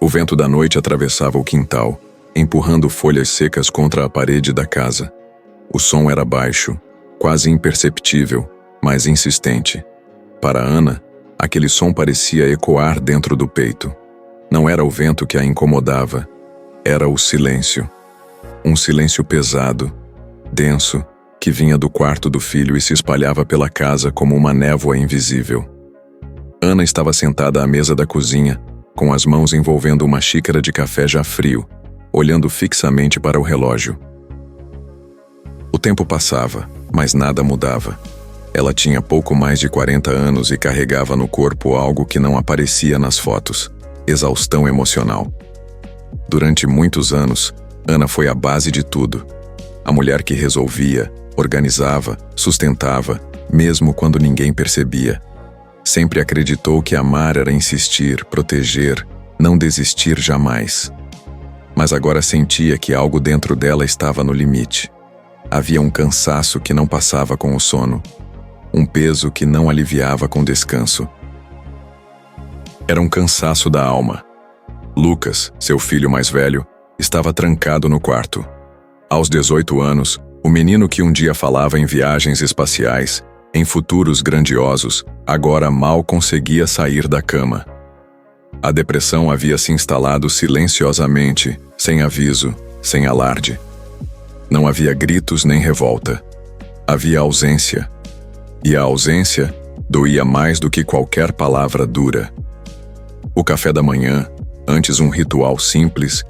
O vento da noite atravessava o quintal, empurrando folhas secas contra a parede da casa. O som era baixo, quase imperceptível, mas insistente. Para Ana, aquele som parecia ecoar dentro do peito. Não era o vento que a incomodava, era o silêncio. Um silêncio pesado, denso, que vinha do quarto do filho e se espalhava pela casa como uma névoa invisível. Ana estava sentada à mesa da cozinha, com as mãos envolvendo uma xícara de café já frio, olhando fixamente para o relógio. O tempo passava, mas nada mudava. Ela tinha pouco mais de 40 anos e carregava no corpo algo que não aparecia nas fotos: exaustão emocional. Durante muitos anos, Ana foi a base de tudo. A mulher que resolvia, organizava, sustentava, mesmo quando ninguém percebia. Sempre acreditou que amar era insistir, proteger, não desistir jamais. Mas agora sentia que algo dentro dela estava no limite. Havia um cansaço que não passava com o sono, um peso que não aliviava com descanso. Era um cansaço da alma. Lucas, seu filho mais velho, estava trancado no quarto. Aos 18 anos, o menino que um dia falava em viagens espaciais, em futuros grandiosos, agora mal conseguia sair da cama. A depressão havia se instalado silenciosamente, sem aviso, sem alarde. Não havia gritos nem revolta. Havia ausência. E a ausência doía mais do que qualquer palavra dura. O café da manhã, antes um ritual simples,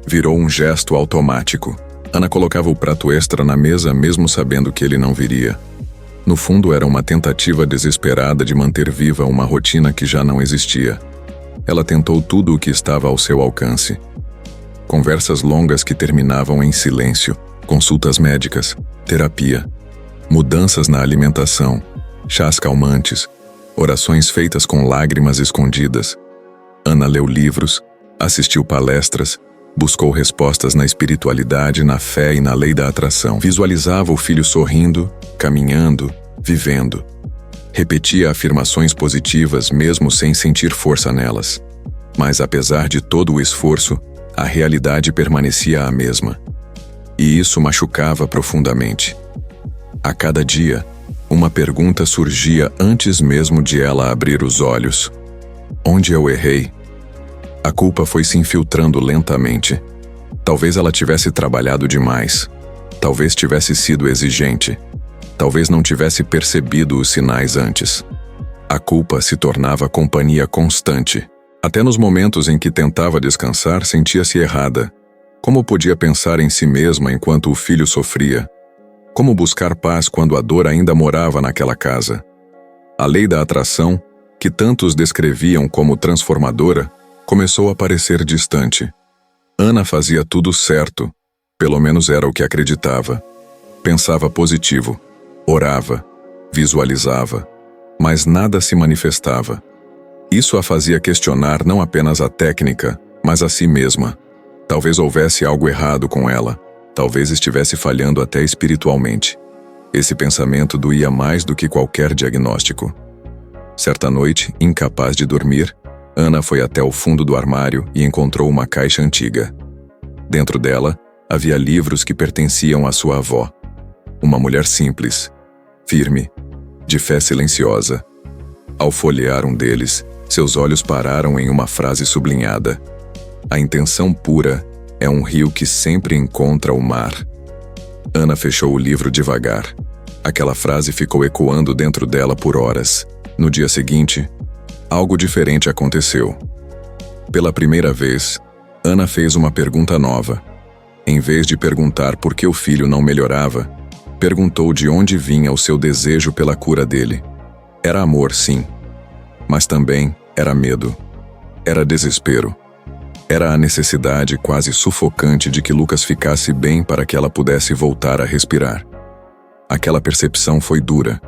virou um gesto automático. Ana colocava o prato extra na mesa mesmo sabendo que ele não viria. No fundo, era uma tentativa desesperada de manter viva uma rotina que já não existia. Ela tentou tudo o que estava ao seu alcance. Conversas longas que terminavam em silêncio, consultas médicas, terapia, mudanças na alimentação, chás calmantes, orações feitas com lágrimas escondidas. Ana leu livros, assistiu palestras, buscou respostas na espiritualidade, na fé e na lei da atração. Visualizava o filho sorrindo, caminhando, vivendo. Repetia afirmações positivas mesmo sem sentir força nelas. Mas apesar de todo o esforço, a realidade permanecia a mesma. E isso machucava profundamente. A cada dia, uma pergunta surgia antes mesmo de ela abrir os olhos. Onde eu errei? A culpa foi se infiltrando lentamente. Talvez ela tivesse trabalhado demais. Talvez tivesse sido exigente. Talvez não tivesse percebido os sinais antes. A culpa se tornava companhia constante. Até nos momentos em que tentava descansar, sentia-se errada. Como podia pensar em si mesma enquanto o filho sofria? Como buscar paz quando a dor ainda morava naquela casa? A lei da atração, que tantos descreviam como transformadora, começou a parecer distante. Ana fazia tudo certo, pelo menos era o que acreditava. Pensava positivo, orava, visualizava, mas nada se manifestava. Isso a fazia questionar não apenas a técnica, mas a si mesma. Talvez houvesse algo errado com ela, talvez estivesse falhando até espiritualmente. Esse pensamento doía mais do que qualquer diagnóstico. Certa noite, incapaz de dormir, Ana foi até o fundo do armário e encontrou uma caixa antiga. Dentro dela, havia livros que pertenciam à sua avó. Uma mulher simples, firme, de fé silenciosa. Ao folhear um deles, seus olhos pararam em uma frase sublinhada: "A intenção pura é um rio que sempre encontra o mar." Ana fechou o livro devagar. Aquela frase ficou ecoando dentro dela por horas. No dia seguinte, algo diferente aconteceu. Pela primeira vez, Ana fez uma pergunta nova. Em vez de perguntar por que o filho não melhorava, perguntou de onde vinha o seu desejo pela cura dele. Era amor, sim. Mas também era medo. Era desespero. Era a necessidade quase sufocante de que Lucas ficasse bem para que ela pudesse voltar a respirar. Aquela percepção foi dura,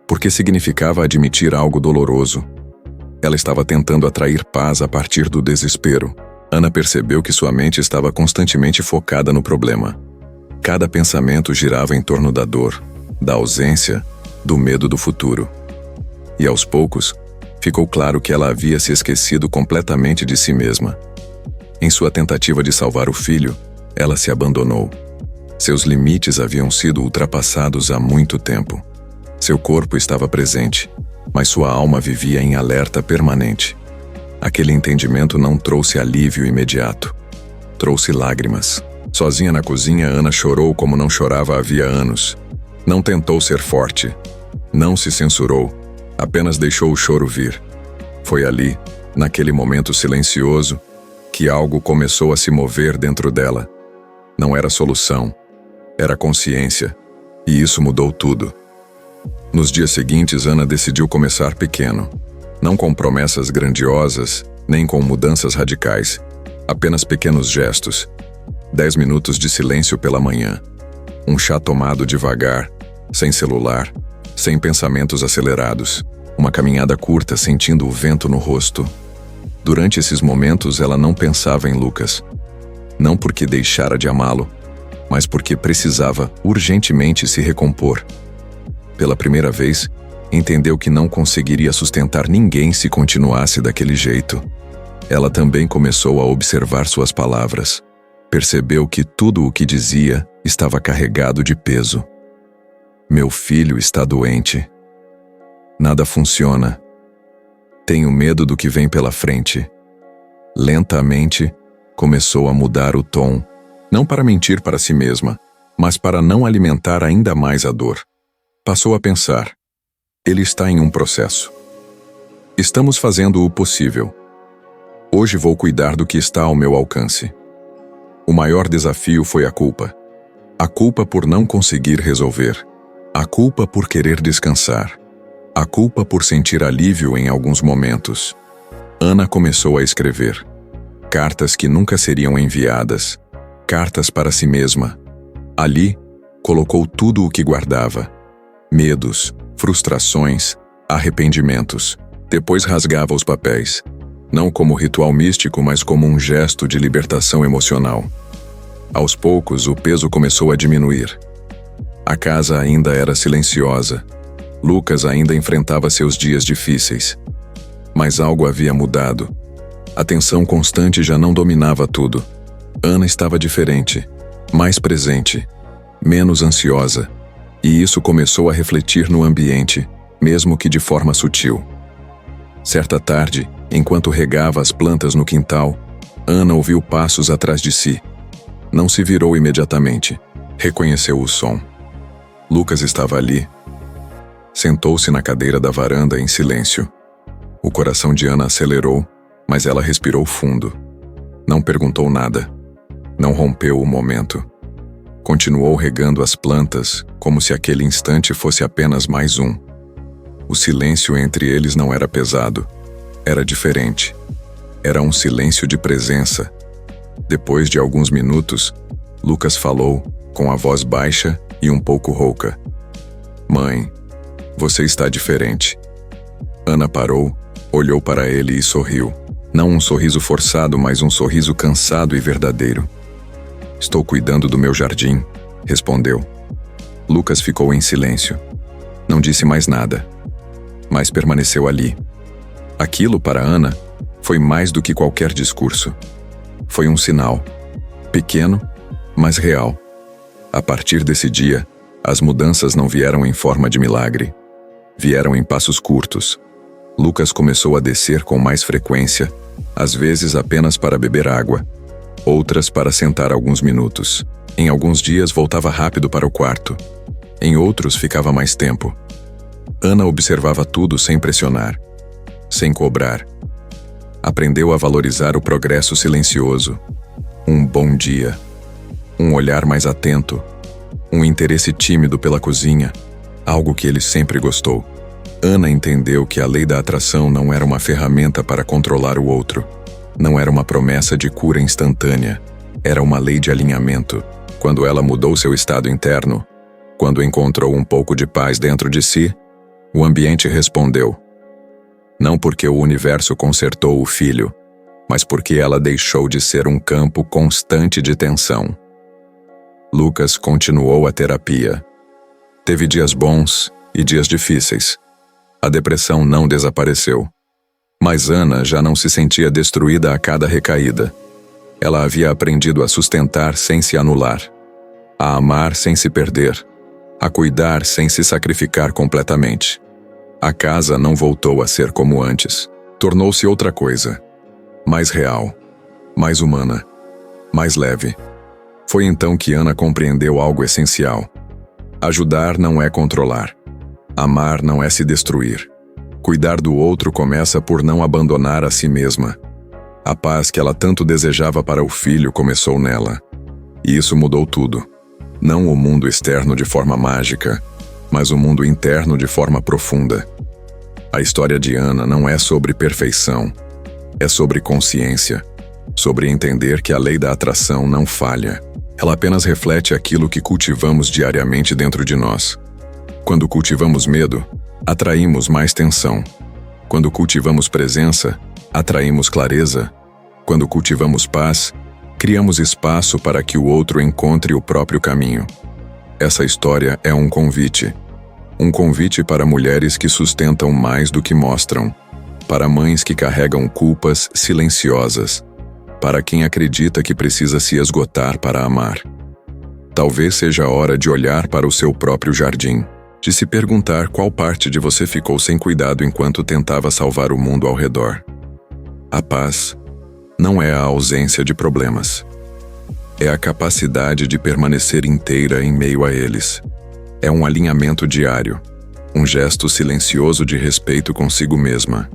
porque significava admitir algo doloroso. Ela estava tentando atrair paz a partir do desespero. Ana percebeu que sua mente estava constantemente focada no problema. Cada pensamento girava em torno da dor, da ausência, do medo do futuro. E aos poucos, ficou claro que ela havia se esquecido completamente de si mesma. Em sua tentativa de salvar o filho, ela se abandonou. Seus limites haviam sido ultrapassados há muito tempo. Seu corpo estava presente, mas sua alma vivia em alerta permanente. Aquele entendimento não trouxe alívio imediato. Trouxe lágrimas. Sozinha na cozinha, Ana chorou como não chorava havia anos. Não tentou ser forte. Não se censurou. Apenas deixou o choro vir. Foi ali, naquele momento silencioso, que algo começou a se mover dentro dela. Não era solução. Era consciência. E isso mudou tudo. Nos dias seguintes, Ana decidiu começar pequeno. Não com promessas grandiosas, nem com mudanças radicais. Apenas pequenos gestos. 10 minutos de silêncio pela manhã. Um chá tomado devagar, sem celular, sem pensamentos acelerados. Uma caminhada curta, sentindo o vento no rosto. Durante esses momentos, ela não pensava em Lucas. Não porque deixara de amá-lo, mas porque precisava urgentemente se recompor. Pela primeira vez, entendeu que não conseguiria sustentar ninguém se continuasse daquele jeito. Ela também começou a observar suas palavras. Percebeu que tudo o que dizia estava carregado de peso. Meu filho está doente. Nada funciona. Tenho medo do que vem pela frente. Lentamente, começou a mudar o tom, não para mentir para si mesma, mas para não alimentar ainda mais a dor. Passou a pensar: ele está em um processo. Estamos fazendo o possível. Hoje vou cuidar do que está ao meu alcance. O maior desafio foi a culpa. A culpa por não conseguir resolver. A culpa por querer descansar. A culpa por sentir alívio em alguns momentos. Ana começou a escrever. Cartas que nunca seriam enviadas. Cartas para si mesma. Ali, colocou tudo o que guardava. Medos, frustrações, arrependimentos. Depois rasgava os papéis. Não como ritual místico, mas como um gesto de libertação emocional. Aos poucos, o peso começou a diminuir. A casa ainda era silenciosa. Lucas ainda enfrentava seus dias difíceis. Mas algo havia mudado. A tensão constante já não dominava tudo. Ana estava diferente, mais presente, menos ansiosa. E isso começou a refletir no ambiente, mesmo que de forma sutil. Certa tarde, enquanto regava as plantas no quintal, Ana ouviu passos atrás de si. Não se virou imediatamente. Reconheceu o som. Lucas estava ali. Sentou-se na cadeira da varanda em silêncio. O coração de Ana acelerou, mas ela respirou fundo. Não perguntou nada. Não rompeu o momento. Continuou regando as plantas, como se aquele instante fosse apenas mais um. O silêncio entre eles não era pesado. Era diferente. Era um silêncio de presença. Depois de alguns minutos, Lucas falou, com a voz baixa e um pouco rouca. Mãe, você está diferente. Ana parou, olhou para ele e sorriu. Não um sorriso forçado, mas um sorriso cansado e verdadeiro. Estou cuidando do meu jardim, respondeu. Lucas ficou em silêncio. Não disse mais nada, mas permaneceu ali. Aquilo, para Ana, foi mais do que qualquer discurso. Foi um sinal. Pequeno, mas real. A partir desse dia, as mudanças não vieram em forma de milagre. Vieram em passos curtos. Lucas começou a descer com mais frequência, às vezes apenas para beber água, outras para sentar alguns minutos. Em alguns dias voltava rápido para o quarto. Em outros ficava mais tempo. Ana observava tudo sem pressionar, sem cobrar. Aprendeu a valorizar o progresso silencioso. Um bom dia. Um olhar mais atento. Um interesse tímido pela cozinha. Algo que ele sempre gostou. Ana entendeu que a lei da atração não era uma ferramenta para controlar o outro. Não era uma promessa de cura instantânea. Era uma lei de alinhamento. Quando ela mudou seu estado interno, quando encontrou um pouco de paz dentro de si, o ambiente respondeu. Não porque o universo consertou o filho, mas porque ela deixou de ser um campo constante de tensão. Lucas continuou a terapia. Teve dias bons e dias difíceis. A depressão não desapareceu. Mas Ana já não se sentia destruída a cada recaída. Ela havia aprendido a sustentar sem se anular, a amar sem se perder, a cuidar sem se sacrificar completamente. A casa não voltou a ser como antes. Tornou-se outra coisa, mais real, mais humana, mais leve. Foi então que Ana compreendeu algo essencial. Ajudar não é controlar. Amar não é se destruir. Cuidar do outro começa por não abandonar a si mesma. A paz que ela tanto desejava para o filho começou nela. E isso mudou tudo. Não o mundo externo de forma mágica, mas o mundo interno de forma profunda. A história de Ana não é sobre perfeição. É sobre consciência. Sobre entender que a lei da atração não falha. Ela apenas reflete aquilo que cultivamos diariamente dentro de nós. Quando cultivamos medo, atraímos mais tensão. Quando cultivamos presença, atraímos clareza. Quando cultivamos paz, criamos espaço para que o outro encontre o próprio caminho. Essa história é um convite. Um convite para mulheres que sustentam mais do que mostram. Para mães que carregam culpas silenciosas. Para quem acredita que precisa se esgotar para amar. Talvez seja a hora de olhar para o seu próprio jardim. De se perguntar qual parte de você ficou sem cuidado enquanto tentava salvar o mundo ao redor. A paz não é a ausência de problemas. É a capacidade de permanecer inteira em meio a eles. É um alinhamento diário, um gesto silencioso de respeito consigo mesma.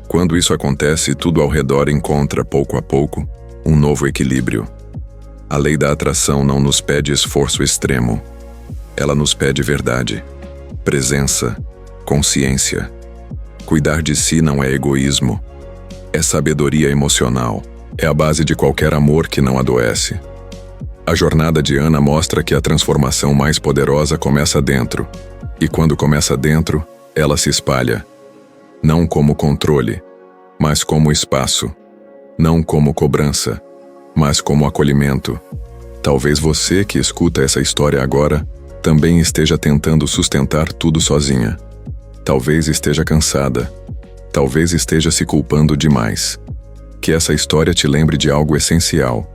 Quando isso acontece, tudo ao redor encontra, pouco a pouco, um novo equilíbrio. A lei da atração não nos pede esforço extremo. Ela nos pede verdade. Presença, consciência. Cuidar de si não é egoísmo. É sabedoria emocional. É a base de qualquer amor que não adoece. A jornada de Ana mostra que a transformação mais poderosa começa dentro. E quando começa dentro, ela se espalha. Não como controle, mas como espaço. Não como cobrança, mas como acolhimento. Talvez você que escuta essa história agora também esteja tentando sustentar tudo sozinha. Talvez esteja cansada. Talvez esteja se culpando demais. Que essa história te lembre de algo essencial.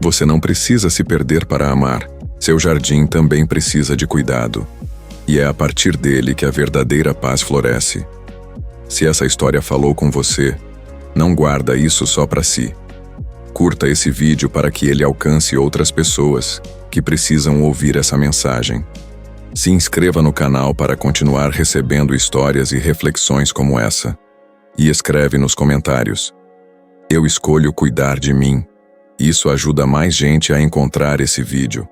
Você não precisa se perder para amar. Seu jardim também precisa de cuidado. E é a partir dele que a verdadeira paz floresce. Se essa história falou com você, não guarda isso só para si. Curta esse vídeo para que ele alcance outras pessoas que precisam ouvir essa mensagem. Se inscreva no canal para continuar recebendo histórias e reflexões como essa. E escreve nos comentários: eu escolho cuidar de mim. Isso ajuda mais gente a encontrar esse vídeo.